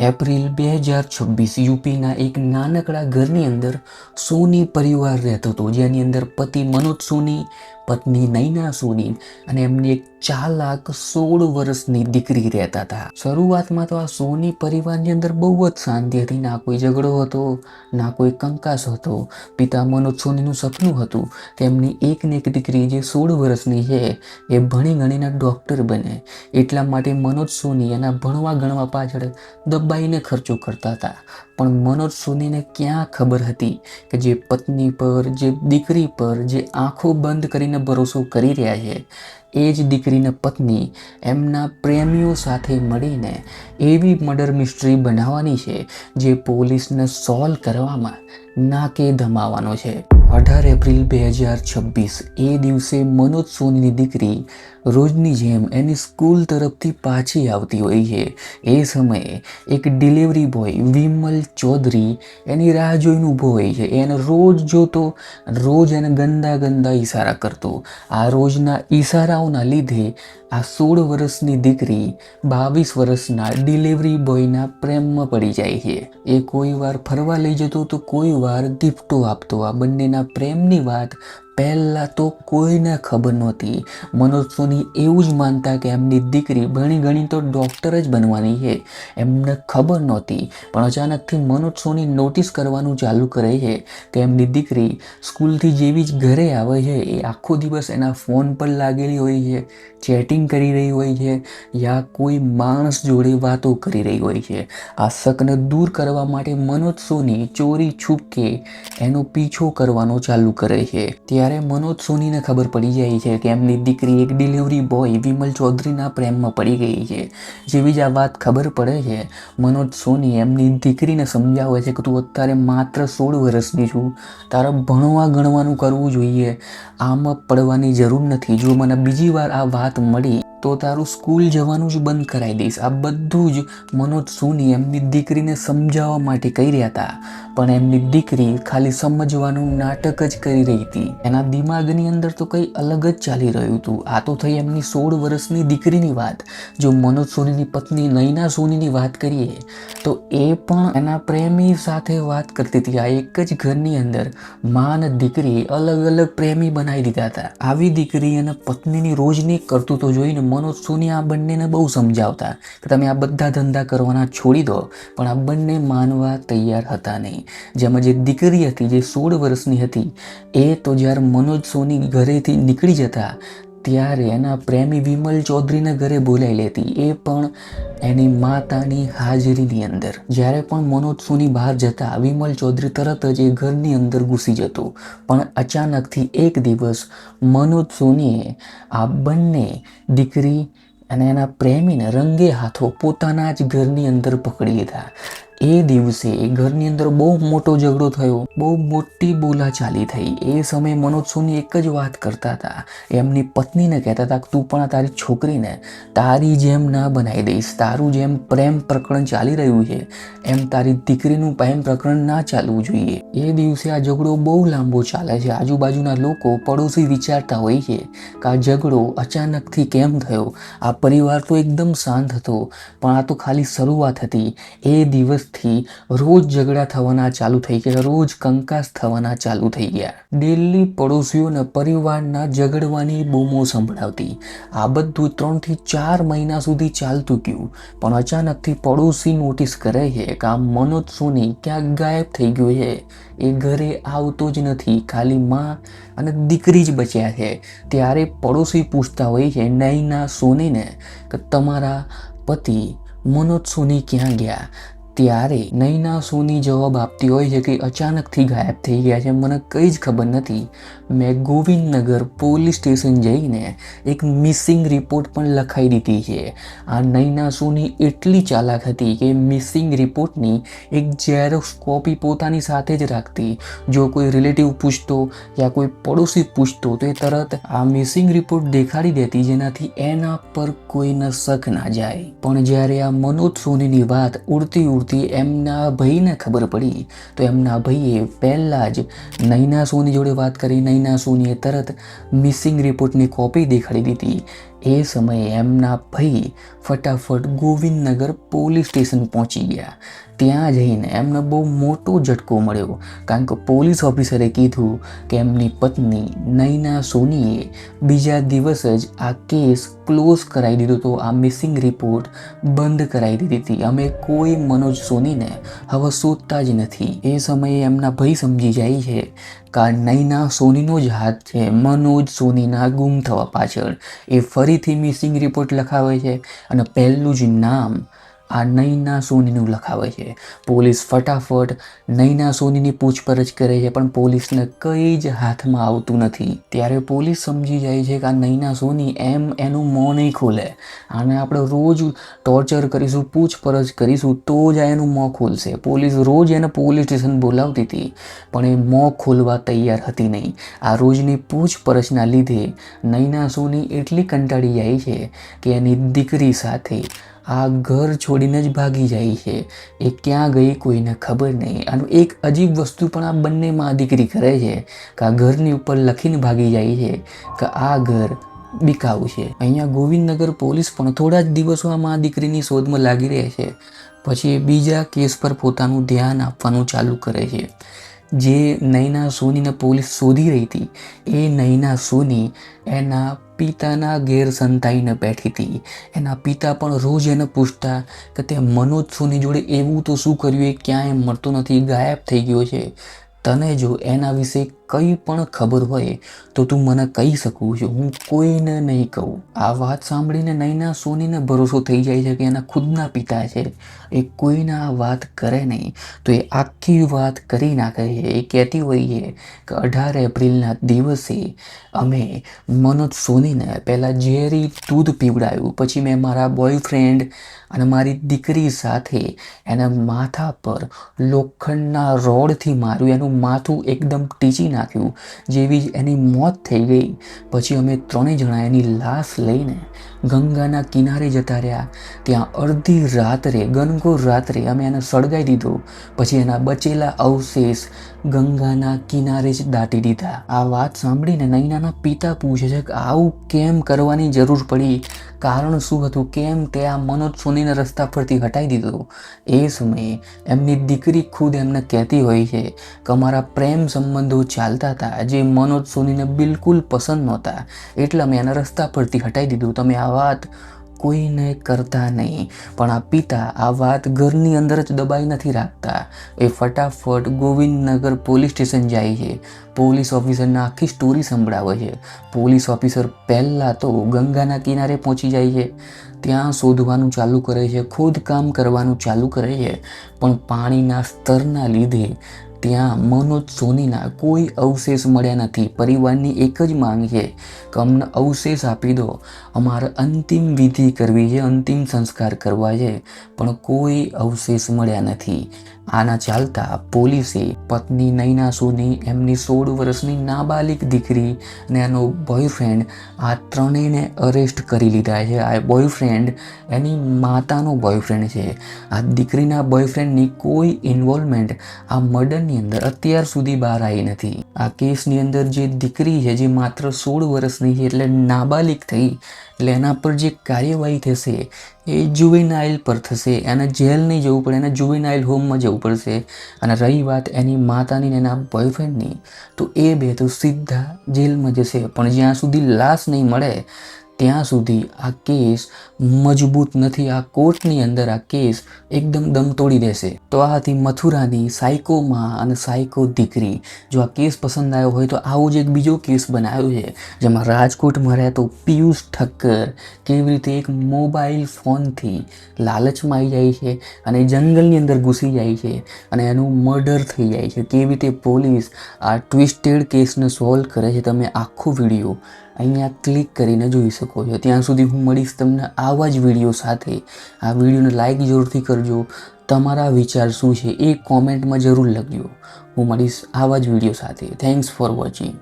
April 2026 યુપીના એક નાનકડા ઘરની અંદર સોની પરિવાર રહેતો હતો, જેની અંદર પતિ મનોજ સોની, પત્ની નૈના સોની અને એમની એક ચાલાક 16 વર્ષની દીકરી રહેતા હતા. શરૂઆતમાં તો આ સોની પરિવારની અંદર બહુ જ શાંતિ હતી. ના કોઈ ઝઘડો હતો, ના કોઈ કંકાસ હતો. પિતા મનોજ સોનીનું સપનું હતું કે એમની એક ને એક દીકરી જે 16 વર્ષની છે એ ભણી ગણીને ડૉક્ટર બને. એટલા માટે મનોજ સોની એના ભણવા ગણવા પાછળ દબાઈને ખર્ચો કરતા હતા. પણ મનોજ સોનીને ક્યાં ખબર હતી કે જે પત્ની પર, જે દીકરી પર જે આંખો બંધ કરીને ભરોસો કરી રહ્યા છે, એ જ દીકરીને પત્ની એમના પ્રેમીઓ સાથે મળીને એવી મર્ડર મિસ્ટ્રી બનાવવાની છે જે પોલીસને સોલ્વ કરવામાં નાકે ધમાવાનો છે. 18 એપ્રિલ 2026 એ દિવસે મનોજ સોનીની દીકરી રોજની જેમ એની સ્કૂલ તરફથી પાછી આવતી હોય છે. એ સમયે એક ડિલિવરી બોય વિમલ ચૌધરી એની રાહ જોઈને ઊભો હોય છે. એને રોજ જોતો, રોજ એને ગંદા ગંદા ઈશારા કરતો. આ રોજના ઈશારાઓના લીધે આ 16 વર્ષની દીકરી 22 વર્ષના ડિલિવરી બોયના પ્રેમમાં પડી જાય છે. એ કોઈ વાર ફરવા લઈ જતો તો કોઈ વાર ગિફ્ટો આપતો. આ બંનેના પ્રેમની વાત પહેલાં તો કોઈને ખબર નહોતી. મનોજ સોની એવું જ માનતા કે એમની દીકરી ભણી ગણી તો ડૉક્ટર જ બનવાની છે. એમને ખબર નહોતી. પણ અચાનકથી મનોજ સોની નોટિસ કરવાનું ચાલુ કરે છે કે એમની દીકરી સ્કૂલથી જેવી જ ઘરે આવે છે એ આખો દિવસ એના ફોન પર લાગેલી હોય છે, ચેટિંગ કરી રહી હોય છે, યા કોઈ માણસ જોડે વાતો કરી રહી હોય છે. આ શકને દૂર કરવા માટે મનોજ સોની ચોરી છૂપકે એનો પીછો કરવાનો ચાલુ કરે છે. ત્યારે મનોજ સોનીને ખબર પડી જાય છે કે એમની દીકરી એક ડિલિવરી બોય વિમલ ચૌધરીના પ્રેમમાં પડી ગઈ છે. જેવી જ આ વાત ખબર પડે છે, મનોજ સોની એમની દીકરીને સમજાવે છે કે તું અત્યારે માત્ર 16 વર્ષની છું, તારે ભણવા ગણવાનું કરવું જોઈએ, આમાં પડવાની જરૂર નથી. જો મને બીજી વાર આ વાત મળી તો તારું સ્કૂલ જવાનું જ બંધ કરાવી દઈશ. આ બધું જ મનોજ સોની એમની દીકરીને સમજાવવા માટે કહી રહ્યા હતા. પણ એમની દીકરી ખાલી સમજવાનું નાટક જ કરી રહી હતી. એના દિમાગની અંદર તો કંઈ અલગ જ ચાલી રહ્યું હતું. આ તો થઈ એમની 16 વર્ષની દીકરીની વાત. જો મનોજ સોનીની પત્ની નૈના સોનીની વાત કરીએ તો એ પણ એના પ્રેમી સાથે વાત કરતી હતી. આ એક જ ઘરની અંદર મા અને દીકરી અલગ અલગ પ્રેમી બનાવી દીધા હતા. આવી દીકરી અને પત્નીની રોજની કરતૂતો જોઈને મનોજ સોની આ બંનેને બહુ સમજાવતા કે તમે આ બધા ધંધા કરવાના છોડી દો. પણ આ બંને માનવા તૈયાર હતા નહીં. જેમાં જે દીકરી હતી જે 16 વર્ષની હતી એ તો જ્યારે મનોજ સોની ઘરેથી નીકળી જતા ત્યારે એના પ્રેમી વિમલ ચૌધરીને ઘરે બોલાવી લેતી, એ પણ એની માતાની હાજરીની અંદર. જ્યારે પણ મનોજ સોની બહાર જતા વિમલ ચૌધરી તરત જ એ ઘરની અંદર ઘૂસી જતો. પણ અચાનકથી એક દિવસ મનોજ સોનીએ આ બંને દીકરી અને એના પ્રેમીને રંગે હાથો પોતાના જ ઘરની અંદર પકડી લીધા. એ દિવસે ઘરની અંદર બહુ મોટો ઝઘડો થયો, બહુ મોટી બોલાચાલી થઈ. એ સમયે મનોજ સોની એક જ વાત કરતા હતા. એમની પત્નીને કહેતા હતા કે તું પણ તારી છોકરીને તારી જેમ ના બનાવી દઈશ. તારું જેમ પ્રેમ પ્રકરણ ચાલી રહ્યું છે એમ તારી દીકરીનું પ્રેમ પ્રકરણ ના ચાલવું જોઈએ. એ દિવસે આ ઝઘડો બહુ લાંબો ચાલે છે. આજુબાજુના લોકો, પડોશી વિચારતા હોય છે કે આ ઝઘડો અચાનકથી કેમ થયો. આ પરિવાર તો એકદમ શાંત હતો, પણ આ તો ખાલી શરૂઆત હતી. એ દિવસથી રોજ ઝઘડા થવાના ચાલુ થઈ ગયા, રોજ કંકાસ થવાના ચાલુ થઈ ગયા. ડેલી પડોશીઓને પરિવારના ઝઘડવાની બૂમો સંભળાવતી. આ બધું 3 થી 4 મહિના સુધી ચાલતું ગયું. પણ અચાનકથી પડોશી નોટિસ કરે છે કે આ મનોજ સોની ક્યાંક ગાયબ થઈ ગયો છે. એ ઘરે આવતો જ નથી, ખાલી માં અને દીકરી જ બચ્યા છે. ત્યારે પડોશી પૂછતા હોય છે નૈના સોનીને કે તમારા પતિ મનોજ સોની ક્યાં ગયા. ત્યારે નૈના સોની જવાબ આપતી હોય છે કે અચાનકથી ગાયબ થઈ ગયા છે, મને કંઈ જ ખબર નથી. મેં ગોવિંદનગર પોલીસ સ્ટેશન જઈને એક મિસિંગ રિપોર્ટ પણ લખાઈ દીધી છે. આ નૈના સોની એટલી ચાલાક હતી કે મિસિંગ રિપોર્ટની એક ઝેરોક્સ કોપી પોતાની સાથે જ રાખતી. જો કોઈ રિલેટિવ પૂછતો યા કોઈ પડોશી પૂછતો તો એ તરત આ મિસિંગ રિપોર્ટ દેખાડી દેતી, જેનાથી એના પર કોઈને શક ના જાય. પણ જ્યારે આ મનોજ સોનીની વાત ઉડતી ઉડતી એમના ભાઈને ખબર પડી તો એમના ભાઈએ પહેલાં જ નૈના સોની જોડે વાત કરી. નૈના સોનીએ તરત મિસિંગ રિપોર્ટની કોપી દેખાડી દીધી. એ સમયે એમના ભાઈ ફટાફટ ગોવિંદનગર પોલીસ સ્ટેશન પહોંચી ગયા. ત્યાં જઈને એમને બહુ મોટો ઝટકો મળ્યો, કારણ કે પોલીસ ઓફિસરે કીધું કે એમની પત્ની નૈના સોનીએ બીજા દિવસ જ આ કેસ ક્લોઝ કરાવી દીધો હતો. આ મિસિંગ રિપોર્ટ બંધ કરાવી દીધી હતી. અમે કોઈ મનોજ સોનીને હવે શોધતા જ નથી. એ સમયે એમના ભાઈ સમજી જાય છે કે આ નૈના સોનીનો જ હાથ છે મનોજ સોનીના ગુમ થવા પાછળ. એ ફરીથી મિસિંગ રિપોર્ટ લખાવે છે અને પહેલું જ નામ આ નૈના સોનીનું લખાવે છે. પોલીસ ફટાફટ નૈના સોનીની પૂછપરછ કરે છે, પણ પોલીસને કંઈ જ હાથમાં આવતું નથી. ત્યારે પોલીસ સમજી જાય છે કે આ નૈના સોની એનું મોં નહીં ખોલે. આને આપણે રોજ ટોર્ચર કરીશું, પૂછપરછ કરીશું તો જ આ એનું મોં ખોલશે. પોલીસ રોજ એને પોલીસ સ્ટેશન બોલાવતી હતી, પણ એ મોં ખોલવા તૈયાર હતી નહીં. આ રોજની પૂછપરછના લીધે નૈના સોની એટલી કંટાળી જાય છે કે એની દીકરી સાથે આ ઘર છોડીને જ ભાગી જાય છે. એ ક્યાં ગઈ કોઈને ખબર નહીં. આનું એક અજીબ વસ્તુ પણ આ બંને માં દીકરી કરે છે કે આ ઘરની ઉપર લખીને ભાગી જાય છે કે આ ઘર બિકાઉ છે. અહીંયા ગોવિંદનગર પોલીસ પણ થોડા જ દિવસો આ માં દીકરીની શોધમાં લાગી રહે છે. પછી એ બીજા કેસ પર પોતાનું ધ્યાન આપવાનું ચાલુ કરે છે. જે નૈના સોનીને પોલીસ શોધી રહી હતી એ નૈના સોની એના પિતાના ઘેર સંતાઈને બેઠી હતી. એના પિતા પણ રોજ એને પૂછતા કે તે મનોજ સોની જોડે એવું તો શું કર્યું, એ ક્યાંય મળતો નથી, ગાયબ થઈ ગયો છે. તને જો એના વિશે કંઈ પણ ખબર હોય તો તું મને કહી શકું છું, હું કોઈને નહીં કહું. આ વાત સાંભળીને નૈના સોનીને ભરોસો થઈ જાય છે કે એના ખુદના પિતા છે, એ કોઈને આ વાત કરે નહીં. તો એ આખી વાત કરી નાખે છે. એ કહેતી હોય છે કે 18 એપ્રિલના દિવસે અમે મનોજ સોનીને પહેલાં ઝેરી દૂધ પીવડાવ્યું, પછી મેં મારા બોયફ્રેન્ડ અને મારી દીકરી સાથે એના માથા પર લોખંડના રોડથી માર્યું, એનું માથું એકદમ ટીચી નાખ્યું. જેવી જ એની મોત થઈ ગઈ પછી અમે ત્રણેય જણા એની લાશ લઈને ગંગાના કિનારે જતા રહ્યા. ત્યાં અડધી રાત્રે ઘનઘોર રાત્રે અમે એને સળગાવી દીધો. પછી એના બચેલા અવશેષ ગંગાના કિનારે જ દાટી દીધા. આ વાત સાંભળીને નૈનાના પિતા પૂછે છે કે આવું કેમ કરવાની જરૂર પડી, કારણ શું હતું, કેમ તે આ મનોજ સોનીને રસ્તા પરથી હટાવી દીધો. એ સમયે એમની દીકરી ખુદ એમને કહેતી હોય છે કે અમારા પ્રેમ સંબંધો ચાલતા હતા જે મનોજ સોનીને બિલકુલ પસંદ નહોતા, એટલે મેં એને રસ્તા પરથી હટાવી દીધું. તમે આ વાત કોઈને કરતા નહીં. પણ આ પિતા આ વાત ઘરની અંદર જ દબાઈ નથી રાખતા. એ ફટાફટ ગોવિંદનગર પોલીસ સ્ટેશન જાય છે. પોલીસ ઓફિસરને આખી સ્ટોરી સંભળાવે છે. પોલીસ ઓફિસર પહેલાં તો ગંગાના કિનારે પહોંચી જાય છે. ત્યાં શોધવાનું ચાલુ કરે છે, ખોદકામ કરવાનું ચાલુ કરે છે, પણ પાણીના સ્તરના લીધે ત્યાં મનોજ સોનીના કોઈ અવશેષ મળ્યા નથી. પરિવારની એક જ માંગ છે કે અમને અવશેષ આપી દો, અમારે અંતિમ વિધિ કરવી છે, અંતિમ સંસ્કાર કરવા છે, પણ કોઈ અવશેષ મળ્યા નથી. આના ચાલતા પોલીસે પત્ની નૈના સોની, એમની 16 વર્ષની નાબાલિગ દીકરી અને એનો બોયફ્રેન્ડ, આ ત્રણેયને અરેસ્ટ કરી લીધા છે. આ બોયફ્રેન્ડ એની માતાનો બોયફ્રેન્ડ છે. આ દીકરીના બોયફ્રેન્ડની કોઈ ઇન્વોલ્વમેન્ટ આ મર્ડરની અંદર અત્યાર સુધી બહાર આવી નથી. આ કેસની અંદર જે દીકરી છે, જે માત્ર 16 વર્ષની છે, એટલે નાબાલિગ થઈ, એટલે એના પર જે કાર્યવાહી થશે એ જુવેનાઇલ પર થશે. એને જેલ નહીં જવું પડે, એને જુવેનાઇલ હોમમાં જવું પડશે. અને રહી વાત એની માતાની ને એના બોયફ્રેન્ડની, તો એ બે તો સીધા જેલમાં જશે. પણ જ્યાં સુધી લાશ નહીં મળે ત્યાં સુધી આ કેસ મજબૂત નથી. આ કોર્ટની અંદર આ કેસ એકદમ દમ તોડી દેશે. તો આ હતી મથુરાની સાયકો માં અને સાયકો દીકરી. જો આ કેસ પસંદ આવ્યો હોય તો આવો જ એક બીજો કેસ બનાવ્યો છે, જેમાં રાજકોટમાં રહેતો પિયુષ ઠક્કર કેવી રીતે એક મોબાઈલ ફોનથી લાલચમાં આવી જાય છે અને જંગલની અંદર ઘૂસી જાય છે અને એનું મર્ડર થઈ જાય છે. કેવી રીતે પોલીસ આ ટ્વિસ્ટેડ કેસને સોલ્વ કરે છે, તમે આખો વિડીયો અહીંયા ક્લિક કરીને જોઈ શકો છો. ત્યાં સુધી હું મળીશ તમને આવા જ વિડીયો સાથે. આ વિડીયોને લાઈક જરૂરથી કરજો. તમારા વિચાર શું છે એ કોમેન્ટમાં જરૂર લખજો. હું મળીશ આવા જ વિડીયો સાથે. Thanks for watching.